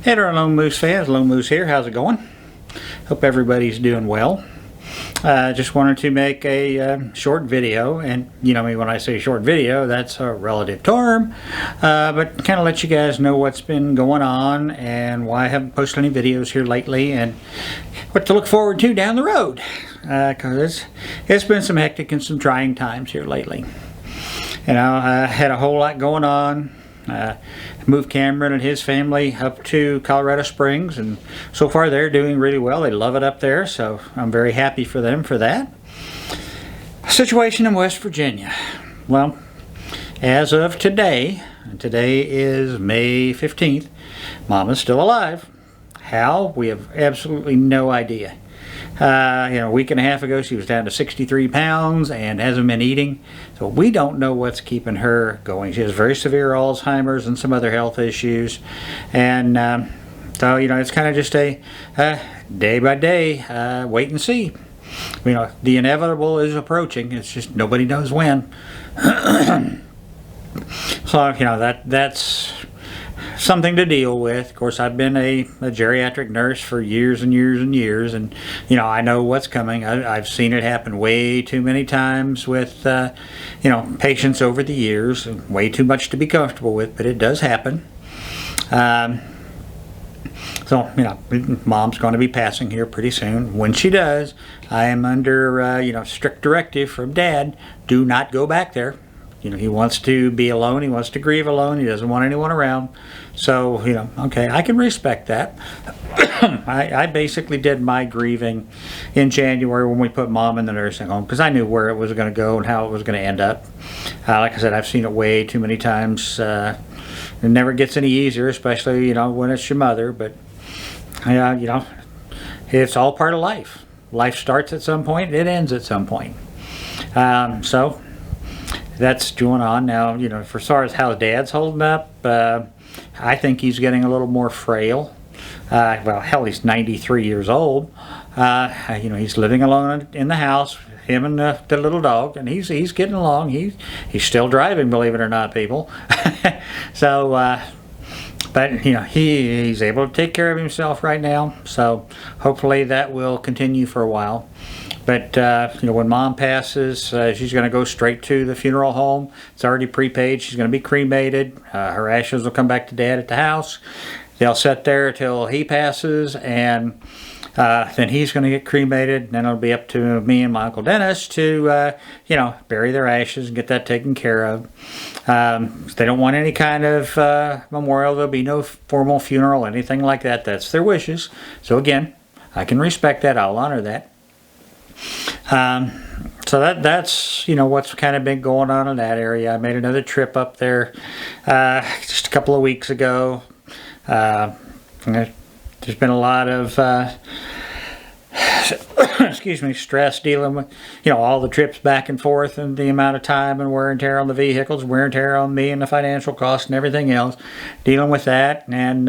Hey there, Lone Moose fans. Lone Moose here. How's it going? Hope everybody's doing well. Just wanted to make a short video, and you know me, when I say short video, that's a relative term, but kind of let you guys know what's been going on and why I haven't posted any videos here lately and what to look forward to down the road, because it's been some hectic and some trying times here lately. You know, I had a whole lot going on. Moved Cameron and his family up to Colorado Springs, and so far they're doing really well. They love it up there, so I'm very happy for them for that. Situation in West Virginia. Well, as of today, and today is May 15th, Mama's still alive. How? We have absolutely no idea. A week and a half ago she was down to 63 pounds and hasn't been eating, so we don't know what's keeping her going. She has very severe Alzheimer's and some other health issues, and so it's kind of just a day by day wait and see. The inevitable is approaching. It's just nobody knows when. So that's something to deal with. Of course, I've been a geriatric nurse for years and years and years, and I know what's coming. I've seen it happen way too many times with patients over the years, and way too much to be comfortable with, but it does happen. So Mom's going to be passing here pretty soon. When she does, I am under strict directive from Dad: do not go back there. He wants to be alone. He wants to grieve alone. He doesn't want anyone around. So, okay, I can respect that. I basically did my grieving in January when we put Mom in the nursing home, because I knew where it was going to go and how it was going to end up. Like I said, I've seen it way too many times. It never gets any easier, especially, when it's your mother. But, it's all part of life. Life starts at some point. It ends at some point. So that's going on now. For as far as how Dad's holding up, I think he's getting a little more frail. Well, hell, he's 93 years old. He's living alone in the house, him and the little dog, and he's getting along. He's still driving, believe it or not, people. So, but he's able to take care of himself right now. So hopefully that will continue for a while. But when Mom passes, she's going to go straight to the funeral home. It's already prepaid. She's going to be cremated. Her ashes will come back to Dad at the house. They'll sit there till he passes, and then he's going to get cremated. And then it'll be up to me and my Uncle Dennis to, bury their ashes and get that taken care of. They don't want any kind of memorial. There'll be no formal funeral, anything like that. That's their wishes. So again, I can respect that. I'll honor that. So that's what's kind of been going on in that area. I made another trip up there just a couple of weeks ago. There's been a lot of stress dealing with all the trips back and forth, and the amount of time and wear and tear on the vehicles, wear and tear on me, and the financial costs and everything else, dealing with that. And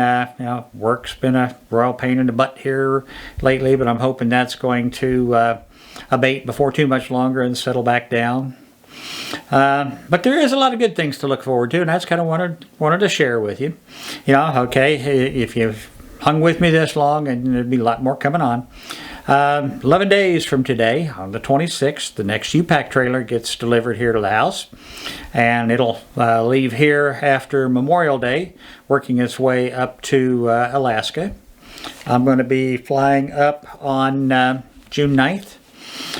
work's been a royal pain in the butt here lately, but I'm hoping that's going to abate before too much longer and settle back down. But there is a lot of good things to look forward to, and that's kind of wanted to share with you. Okay, if you've hung with me this long, and there'd be a lot more coming on. 11 days from today, on the 26th, the next U-Pack trailer gets delivered here to the house, and it'll leave here after Memorial Day, working its way up to Alaska. I'm going to be flying up on June 9th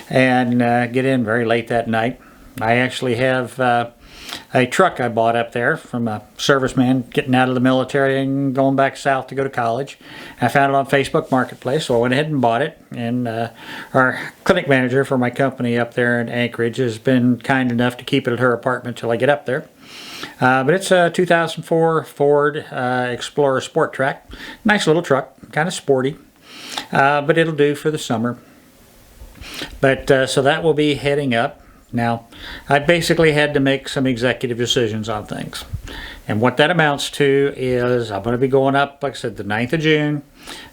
and get in very late that night. I actually have a truck I bought up there from a serviceman getting out of the military and going back south to go to college. I found it on Facebook Marketplace, so I went ahead and bought it. And our clinic manager for my company up there in Anchorage has been kind enough to keep it at her apartment till I get up there. But it's a 2004 Ford Explorer Sport Track. Nice little truck, kind of sporty, but it'll do for the summer. But so that will be heading up. Now, I basically had to make some executive decisions on things. And what that amounts to is I'm going to be going up, like I said, the 9th of June.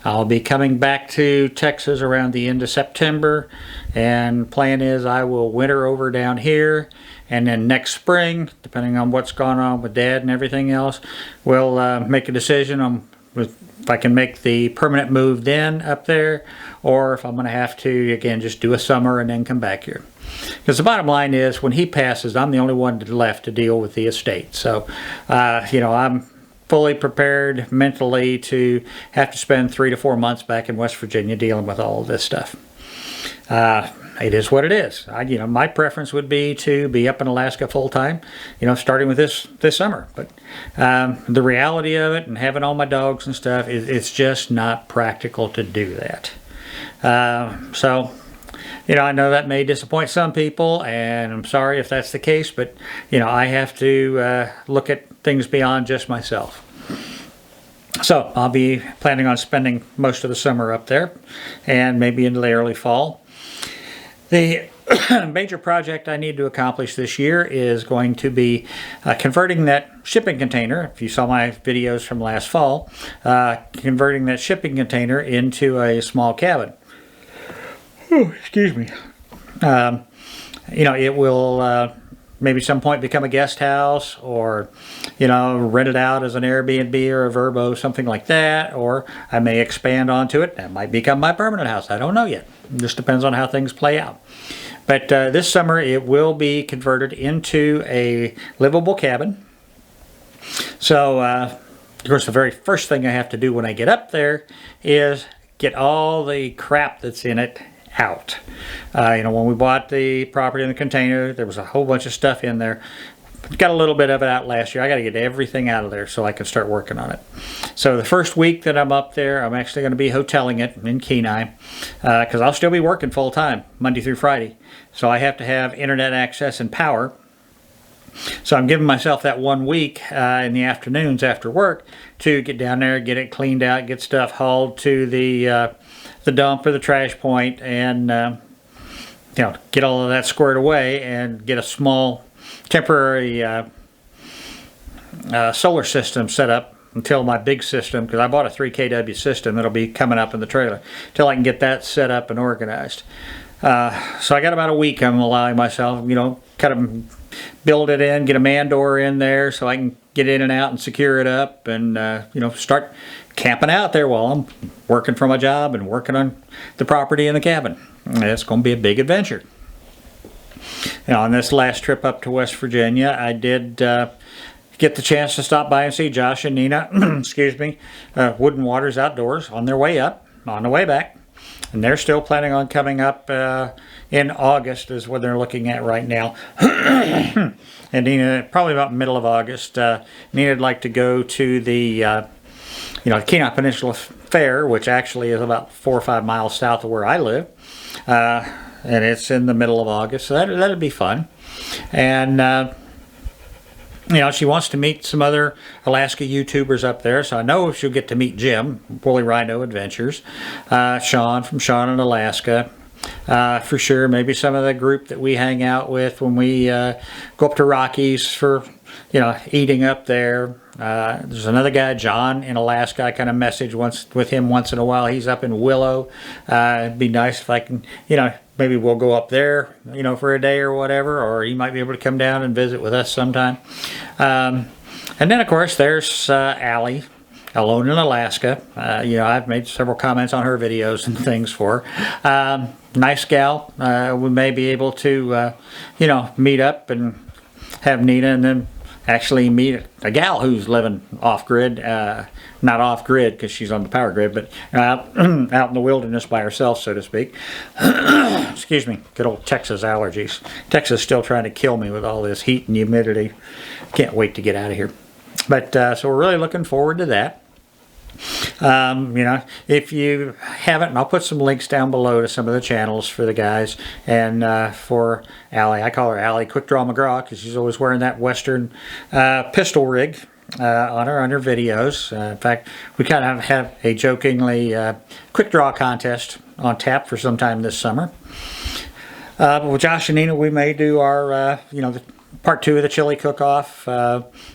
I'll be coming back to Texas around the end of September. And plan is I will winter over down here. And then next spring, depending on what's gone on with Dad and everything else, we'll make a decision on if I can make the permanent move then up there, or if I'm going to have to, again, just do a summer and then come back here. Because the bottom line is, when he passes, I'm the only one left to deal with the estate. So, you know, I'm fully prepared mentally to have to spend 3 to 4 months back in West Virginia dealing with all of this stuff. It is what it is. You know, my preference would be to be up in Alaska full time, you know, starting with this summer. But the reality of it and having all my dogs and stuff, it's just not practical to do that. So, you know, I know that may disappoint some people, and I'm sorry if that's the case, but, you know, I have to look at things beyond just myself. So I'll be planning on spending most of the summer up there, and maybe into the early fall. The major project I need to accomplish this year is going to be converting that shipping container. If you saw my videos from last fall, converting that shipping container into a small cabin. Oh, excuse me. You know, it will maybe some point become a guest house, or, you know, rent it out as an Airbnb or a Verbo, something like that, or I may expand onto it. That might become my permanent house. I don't know yet. It just depends on how things play out. But this summer it will be converted into a livable cabin. So, of course, the very first thing I have to do when I get up there is get all the crap that's in it out. You know, when we bought the property in the container, there was a whole bunch of stuff in there. Got a little bit of it out last year. I got to get everything out of there so I can start working on it. So the first week that I'm up there, I'm actually going to be hoteling it in Kenai, because I'll still be working full time Monday through Friday. So I have to have internet access and power. So I'm giving myself that 1 week in the afternoons after work to get down there, get it cleaned out, get stuff hauled to the dump or the trash point, and you know, get all of that squared away and get a small temporary solar system set up until my big system, because I bought a 3 kW system that'll be coming up in the trailer, till I can get that set up and organized. So I got about a week I'm allowing myself, you know, kind of build it in, get a man door in there so I can get in and out and secure it up, and you know, start camping out there while I'm working for my job and working on the property and the cabin. And it's going to be a big adventure. Now, on this last trip up to West Virginia, I did get the chance to stop by and see Josh and Nina, excuse me, Wooden Waters Outdoors on their way up, on the way back. And they're still planning on coming up in August is what they're looking at right now. And Nina, probably about middle of August, Nina'd like to go to the you know, Kenai Peninsula Fair, which actually is about 4 or 5 miles south of where I live. And it's in the middle of August, so that'll be fun. And you know, she wants to meet some other Alaska YouTubers up there, so I know she'll get to meet Jim, Woolly Rhino Adventures, Sean from Sean in Alaska, for sure. Maybe some of the group that we hang out with when we go up to Rockies for, you know, eating up there. There's another guy, John, in Alaska. I kind of message with him once in a while. He's up in Willow. It'd be nice if I can, you know, maybe we'll go up there, you know, for a day or whatever, or he might be able to come down and visit with us sometime. And then, of course, there's Allie, alone in Alaska. You know, I've made several comments on her videos and things for her. Nice gal. We may be able to, you know, meet up and have Nina and then actually meet a gal who's living off-grid. Not off-grid because she's on the power grid, but out in the wilderness by herself, so to speak. Excuse me, good old Texas allergies. Texas is still trying to kill me with all this heat and humidity. Can't wait to get out of here. But so we're really looking forward to that. You know, if you haven't, and I'll put some links down below to some of the channels for the guys, and for Allie, I call her Allie Quick Draw McGraw because she's always wearing that Western pistol rig on her videos. In fact, we kind of have a jokingly quick draw contest on tap for some time this summer. But with Josh and Nina, we may do our, you know, the part 2 of the chili cook-off.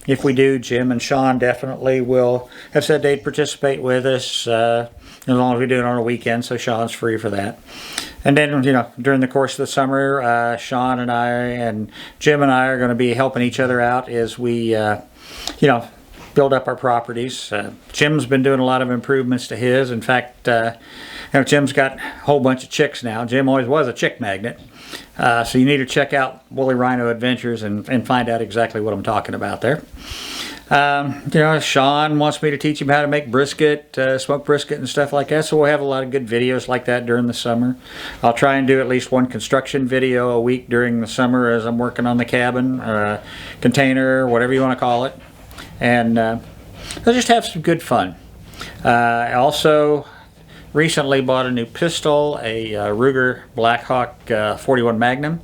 If we do, Jim and Sean definitely will have said they'd participate with us, as long as we do it on a weekend, so Sean's free for that. And then, you know, during the course of the summer, Sean and I and Jim and I are going to be helping each other out as we, you know, build up our properties. Jim's been doing a lot of improvements to his. In fact, Jim's got a whole bunch of chicks now. Jim always was a chick magnet. So you need to check out Woolly Rhino Adventures and find out exactly what I'm talking about there. Sean wants me to teach him how to make brisket, smoke brisket and stuff like that. So we'll have a lot of good videos like that during the summer. I'll try and do at least one construction video a week during the summer as I'm working on the cabin, container, whatever you want to call it. And I'll just have some good fun. I also recently bought a new pistol, a Ruger Blackhawk 41 Magnum.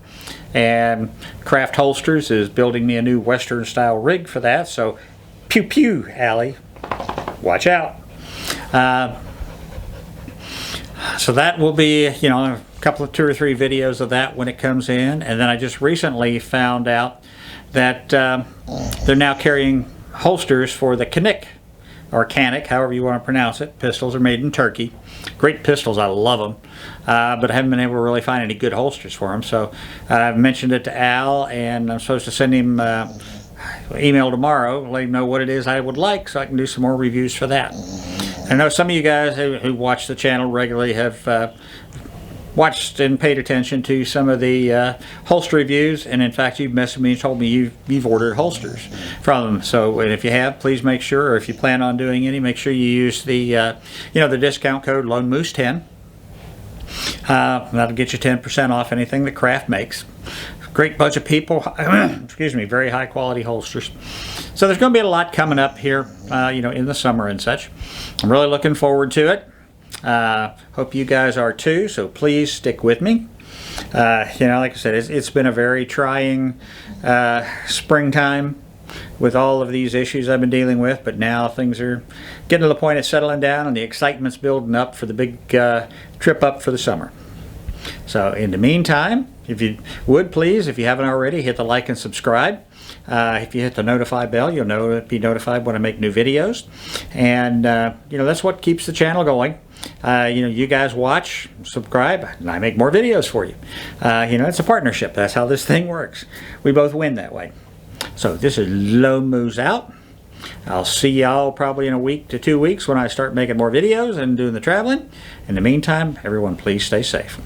And Craft Holsters is building me a new Western style rig for that. So pew pew, Allie. Watch out. So that will be, a couple of 2 or 3 videos of that when it comes in. And then I just recently found out that they're now carrying holsters for the Canik, or Canik, however you want to pronounce it. Pistols are made in Turkey. Great pistols, I love them. But I haven't been able to really find any good holsters for them. So I've mentioned it to Al, and I'm supposed to send him email tomorrow, let him know what it is I would like so I can do some more reviews for that. I know some of you guys who watch the channel regularly have watched and paid attention to some of the holster reviews, and in fact you've messaged me and told me you've ordered holsters from them. So and if you have, please make sure, or if you plan on doing any, make sure you use the the discount code LoneMoose10. That'll get you 10% off anything that Craft makes. Great bunch of people, excuse me, very high quality holsters. So there's going to be a lot coming up here, in the summer and such. I'm really looking forward to it. Hope you guys are too, so please stick with me. Like I said, it's been a very trying springtime with all of these issues I've been dealing with, but now things are getting to the point of settling down and the excitement's building up for the big trip up for the summer. So in the meantime, if you would please, if you haven't already, hit the like and subscribe. If you hit the notify bell, you'll be notified when I make new videos. And that's what keeps the channel going. You guys watch, subscribe, and I make more videos for you. It's a partnership. That's how this thing works. We both win that way. So this is Lone Moose out. I'll see y'all probably in a week to 2 weeks when I start making more videos and doing the traveling. In the meantime, everyone please stay safe.